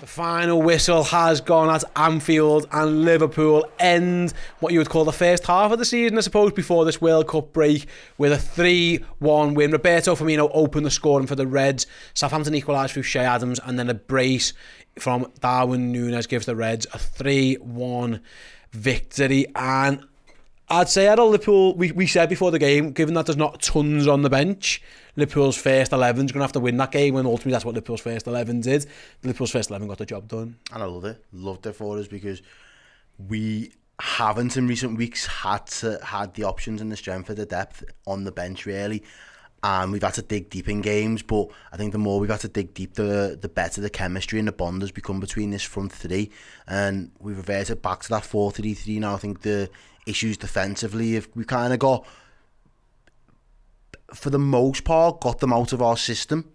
final whistle has gone at Anfield, and Liverpool end what you would call the first half of the season, I suppose, before this World Cup break, with a 3-1 win. Roberto Firmino opened the scoring for the Reds. Southampton equalised through Shea Adams, and then a brace from Darwin Núñez gives the Reds a 3-1 victory. And I'd say at Liverpool, we said before the game, given that there's not tons on the bench, Liverpool's first 11's going to have to win that game, and ultimately that's what Liverpool's first 11 did. Liverpool's first 11 got the job done. And I loved it for us, because we haven't in recent weeks had the options and the strength or the depth on the bench, really. And we've had to dig deep in games, but I think the more we've had to dig deep, the better the chemistry and the bond has become between this front three. And we've reverted back to that 4-3-3 now. I think the issues defensively, if we kind of got, for the most part, got them out of our system.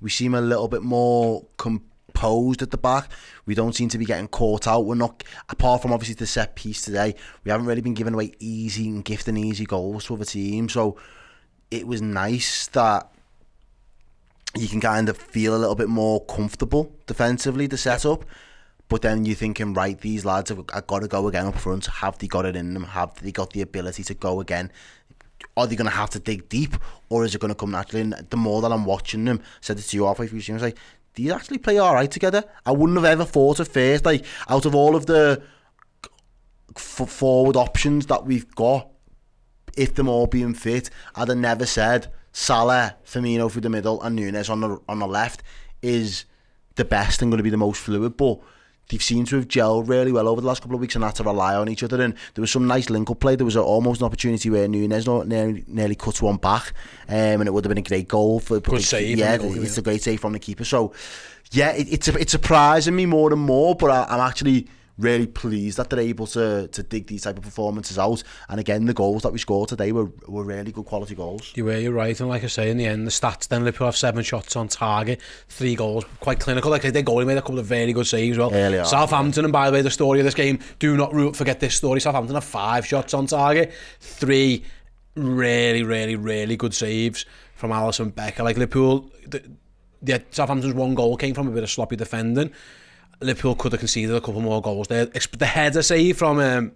We seem a little bit more composed at the back. We don't seem to be getting caught out. We're not, apart from obviously the set piece today, we haven't really been giving away easy and gifting easy goals to other teams. So it was nice that you can kind of feel a little bit more comfortable defensively, the setup. But then you're thinking, right, these lads have got to go again up front. Have they got it in them? Have they got the ability to go again? Are they going to have to dig deep, or is it going to come naturally? And the more that I'm watching them, I said it to you halfway through the season, I was like, do you actually play all right together? I wouldn't have ever thought at first, like, out of all of the forward options that we've got, if them all being fit, I'd have never said Salah, Firmino through the middle, and Núñez on the left is the best and going to be the most fluid. But they've seemed to have gelled really well over the last couple of weeks and had to rely on each other. And there was some nice link-up play. There was almost an opportunity where Núñez nearly cuts one back, and it would have been a great goal. Good save. Yeah, it's a great save from the keeper. So, yeah, it's surprising me more and more, but I'm actually really pleased that they're able to dig these type of performances out. And again, the goals that we scored today were really good quality goals. You're right, and like I say, in the end, the stats then, Liverpool have 7 shots on target, 3 goals, quite clinical. Like I say, their goalie made a couple of very good saves as well. Southampton, and by the way, the story of this game, do not forget this story. Southampton have 5 shots on target, 3 really, really, really good saves from Alisson Becker. Like Liverpool, Southampton's 1 goal came from a bit of sloppy defending. Liverpool could have conceded a couple more goals there. The header save from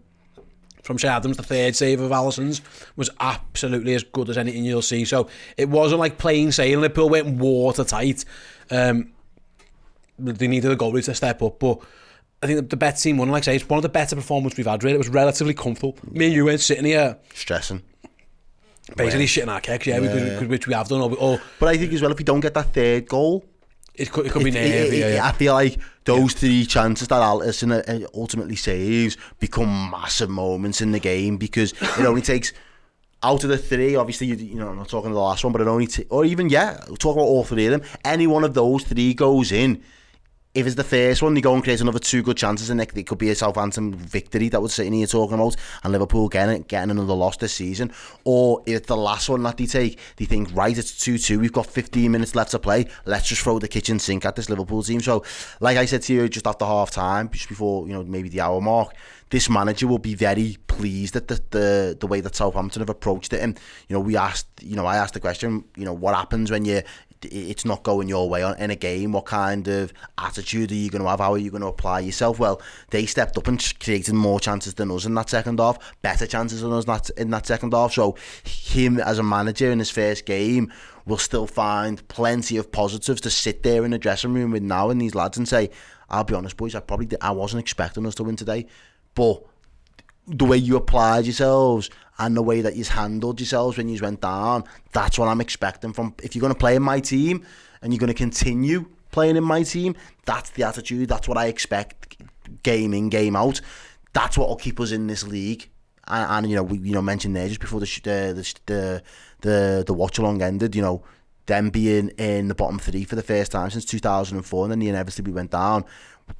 Shea Adams, the 3rd save of Alisson's, was absolutely as good as anything you'll see. So it wasn't like plain sailing. Liverpool went watertight. They needed a goalie to step up, but I think the better team won. Like I say, it's one of the better performances we've had. Really, it was relatively comfortable. Me and you weren't sitting here stressing, basically shitting our kicks, which we have done. But I think as well, if we don't get that 3rd goal, it could be nervy. I feel like those 3 chances that Alisson ultimately saves become massive moments in the game, because it only takes, out of the 3, obviously, you know, I'm not talking the last one, but it only or even talk about all 3 of them. Any one of those 3 goes in. If it's the first one, they go and create another 2 good chances, and it could be a Southampton victory that we're sitting here talking about, and Liverpool getting another loss this season. Or if the last one that they take, they think, right, it's 2-2, we've got 15 minutes left to play, let's just throw the kitchen sink at this Liverpool team. So, like I said to you just after half time, just before, you know, maybe the hour mark, this manager will be very pleased at the way that Southampton have approached it. And, you know, I asked the question, you know, what happens when it's not going your way in a game? What kind of attitude are you going to have? How are you going to apply yourself? Well, they stepped up and created more chances than us in that second half, better chances than us in that second half. So him as a manager in his first game will still find plenty of positives to sit there in the dressing room with now and these lads and say, I'll be honest, boys, I wasn't expecting us to win today, but the way you applied yourselves and the way that you handled yourselves when you went down, that's what I'm expecting from, if you're going to play in my team and you're going to continue playing in my team, that's the attitude, that's what I expect game in, game out. That's what will keep us in this league. And you know, we mentioned there just before the watch along ended, you know, them being in the bottom 3 for the first time since 2004, and then they inevitably went down.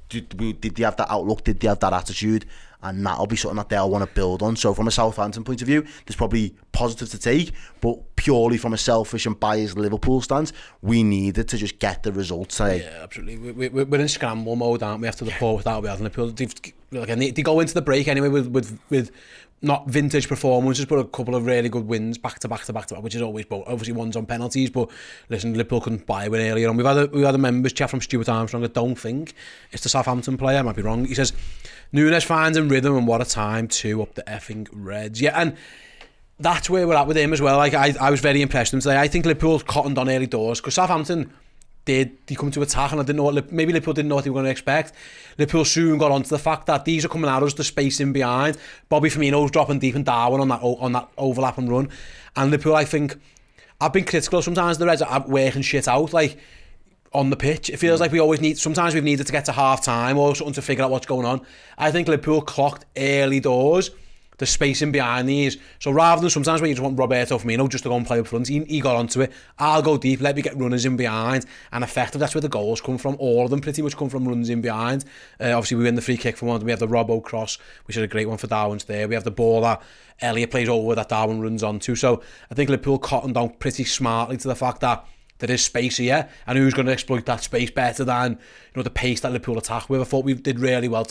Did they have that outlook? Did they have that attitude? And that'll be something that they'll want to build on. So from a Southampton point of view, there's probably positive to take, but purely from a selfish and biased Liverpool stance, we needed to just get the results. Yeah, absolutely. We're in scramble mode, aren't we, after the port without Liverpool. they go into the break anyway with not vintage performances, but a couple of really good wins back to back, which is always both. Obviously, one's on penalties, but listen, Liverpool couldn't buy a win earlier on. We've had a members chat from Stuart Armstrong. I don't think it's the Southampton player. I might be wrong. He says Nunes finds in rhythm, and what a time to up the effing Reds. Yeah, and that's where we're at with him as well. Like I was very impressed with him today. I think Liverpool cottoned on early doors because Southampton did come to attack, and I didn't know maybe Liverpool didn't know what they were going to expect. Liverpool soon got onto the fact that these are coming at us, the space in behind. Bobby Firmino's dropping deep and Darwin on that overlap and run. And Liverpool, I think, I've been critical sometimes of the Reds are working shit out, like on the pitch. It feels like sometimes we've needed to get to half time or something to figure out what's going on. I think Liverpool clocked early doors the space in behind these. So rather than sometimes when you just want Roberto Firmino just to go and play up front, he got onto it. I'll go deep, let me get runners in behind. And effective, that's where the goals come from. All of them pretty much come from runs in behind. Obviously, we win the free kick from one. We have the Robbo cross, which is a great one for Darwin's there. We have the ball that Elliott plays over that Darwin runs onto. So I think Liverpool cottoned down pretty smartly to the fact that there is space here, and who's going to exploit that space better than the pace that Liverpool attack with. I thought we did really well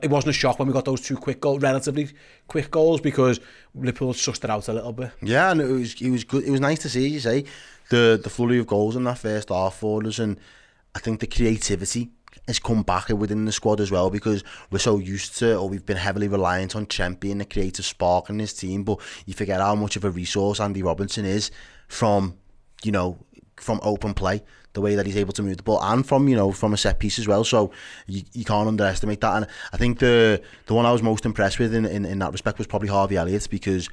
it wasn't a shock when we got those two relatively quick goals, because Liverpool sussed it out a little bit. Yeah, and it was good. It was nice to see, you say, the flurry of goals in that first half for us, and I think the creativity has come back within the squad as well, because we're so used to, or we've been heavily reliant on Trent being the creative spark in his team, but you forget how much of a resource Andy Robertson is from open play, the way that he's able to move the ball, and from a set piece as well. So you can't underestimate that. And I think the one I was most impressed with in that respect was probably Harvey Elliott, because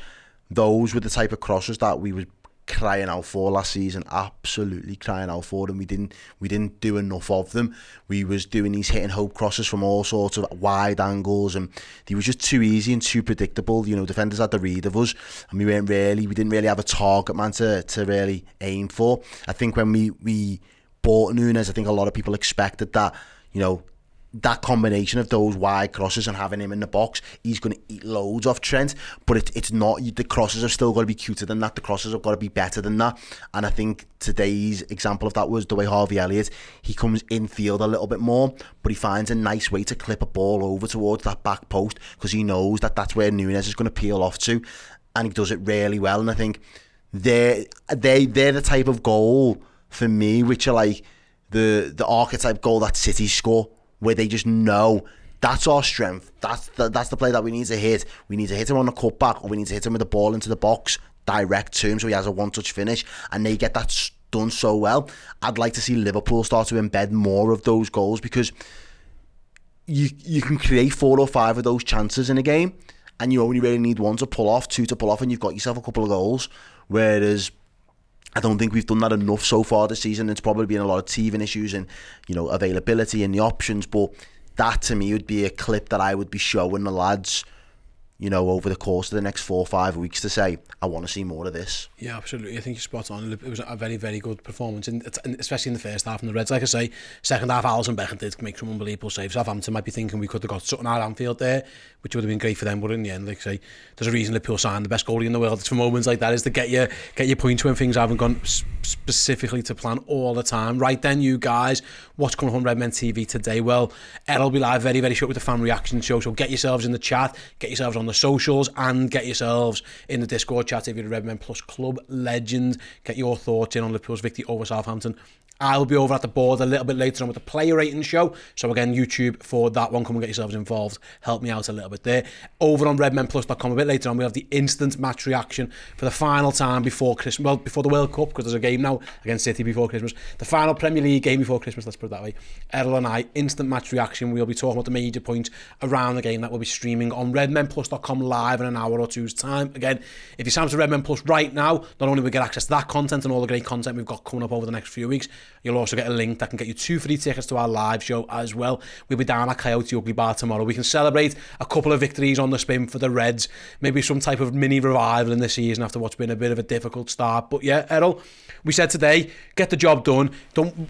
those were the type of crosses that we were crying out for last season, absolutely crying out for them. We didn't do enough of them. We was doing these hit and hope crosses from all sorts of wide angles, and they were just too easy and too predictable. Defenders had the read of us, and we didn't really have a target man to really aim for. I think when we bought Nunes, I think a lot of people expected that, that combination of those wide crosses and having him in the box, he's going to eat loads off Trent. But it's not. The crosses have still got to be cuter than that. The crosses have got to be better than that. And I think today's example of that was the way Harvey Elliott, he comes infield a little bit more, but he finds a nice way to clip a ball over towards that back post, because he knows that that's where Nunes is going to peel off to, and he does it really well. And I think they're the type of goal for me which are like the archetype goal that City score, where they just know that's our strength. That's the play that we need to hit. We need to hit him on the cutback, or we need to hit him with the ball into the box, direct to him, so he has a one-touch finish, and they get that done so well. I'd like to see Liverpool start to embed more of those goals, because you can create 4 or 5 of those chances in a game, and you only really need 1 to pull off, 2 to pull off, and you've got yourself a couple of goals. Whereas I don't think we've done that enough so far this season. It's probably been a lot of teething issues and availability and the options, but that to me would be a clip that I would be showing the lads over the course of the next 4 or 5 weeks, to say, I want to see more of this. Yeah, absolutely. I think you're spot on. It was a very, very good performance, and especially in the first half from the Reds. Like I say, second half, Alisson Becker did make some unbelievable saves. Southampton might be thinking we could have got something at Anfield there, which would have been great for them, but in the end, like I say, there's a reason Liverpool signed the best goalie in the world. It's for moments like that, is to get your points when things haven't gone specifically to plan all the time. Right then, you guys, what's coming on Redmen TV today? Well, Errol will be live very, very short with the fan reaction show, so get yourselves in the chat, get yourselves on the socials, and get yourselves in the Discord chat if you're a Redmen Plus Club legend. Get your thoughts in on Liverpool's victory over Southampton. I'll be over at the board a little bit later on with the player rating show, so again, YouTube for that one. Come and get yourselves involved, help me out a little bit there. Over on redmenplus.com a bit later on, we have the instant match reaction for the final time before Christmas, well, before the World Cup, because there's a game now against City before Christmas, the final Premier League game before Christmas, let's put it that way. Errol and I, instant match reaction. We'll be talking about the major points around the game that we'll be streaming on redmenplus.com live in an hour or two's time. Again, if you sign up to Redmen Plus right now, not only will we get access to that content and all the great content we've got coming up over the next few weeks, you'll also get a link that can get you 2 free tickets to our live show as well. We'll be down at Coyote Ugly Bar tomorrow. We can celebrate a couple of victories on the spin for the Reds, maybe some type of mini revival in the season after what's been a bit of a difficult start. But yeah, Errol, we said today, get the job done.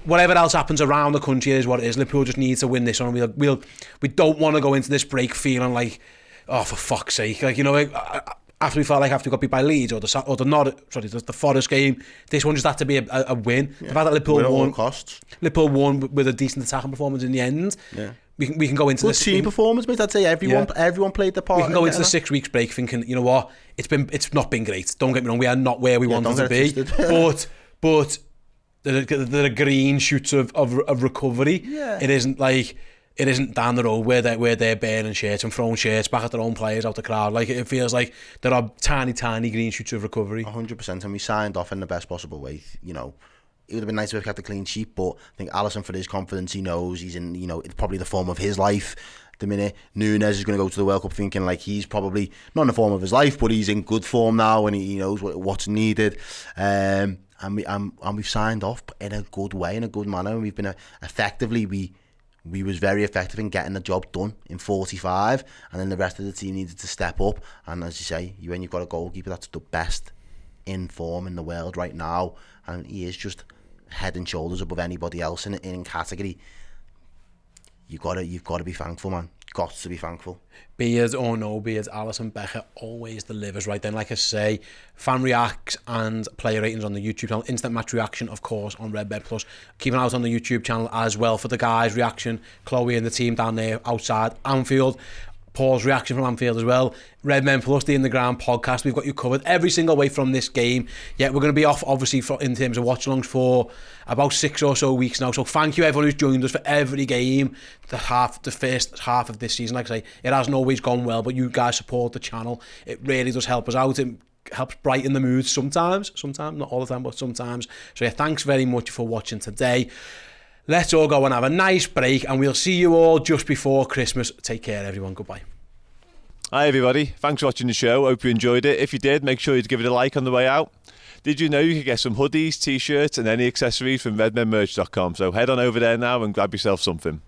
Whatever else happens around the country is what it is. Liverpool just needs to win this one. We don't want to go into this break feeling like, oh, for fuck's sake, like, after we felt like after we got beat by Leeds or the Forest game, this one just had to be a win. Yeah. The fact that Liverpool won with a decent attacking performance in the end we can go into this team performance, mate. I'd say everyone played their part. We can go into the 6 weeks break thinking, you know what, it's not been great. Don't get me wrong, we are not where we wanted to be, but there are green shoots of recovery. Yeah. It isn't down the road where they're burning shirts and throwing shirts back at their own players out the crowd. Like, it feels like there are tiny green shoots of recovery. 100%, and we signed off in the best possible way. You know, it would have been nice to have kept a clean sheet, but I think Alisson, for his confidence, he knows he's in, you know, it's probably the form of his life. The minute Nunes is going to go to the World Cup thinking like he's probably not in the form of his life, but he's in good form now and he knows what's needed. And we've signed off in a good way, in a good manner. And we've been we was very effective in getting the job done in 45, and then the rest of the team needed to step up. And as you say, when you've got a goalkeeper that's the best in form in the world right now, and he is just head and shoulders above anybody else in category, you've got to be thankful, man. Got to be thankful. Be it or no be it, Alisson Becker always delivers right then. Like I say, fan reacts and player ratings on the YouTube channel. Instant match reaction, of course, on Redmen Plus. Keep an eye out on the YouTube channel as well for the guys' reaction. Chloe and the team down there outside Anfield. Paul's reaction from Anfield as well. Redmen Plus, the In The Ground podcast. We've got you covered every single way from this game. Yeah, we're going to be off, obviously, in terms of watch-alongs for about 6 or so weeks now. So thank you, everyone who's joined us for every game, the first half of this season. Like I say, it hasn't always gone well, but you guys support the channel. It really does help us out. It helps brighten the mood sometimes, not all the time, but sometimes. So yeah, thanks very much for watching today. Let's all go and have a nice break, and we'll see you all just before Christmas. Take care, everyone. Goodbye. Hi, everybody. Thanks for watching the show. Hope you enjoyed it. If you did, make sure you give it a like on the way out. Did you know you could get some hoodies, t-shirts, and any accessories from redmenmerch.com? So head on over there now and grab yourself something.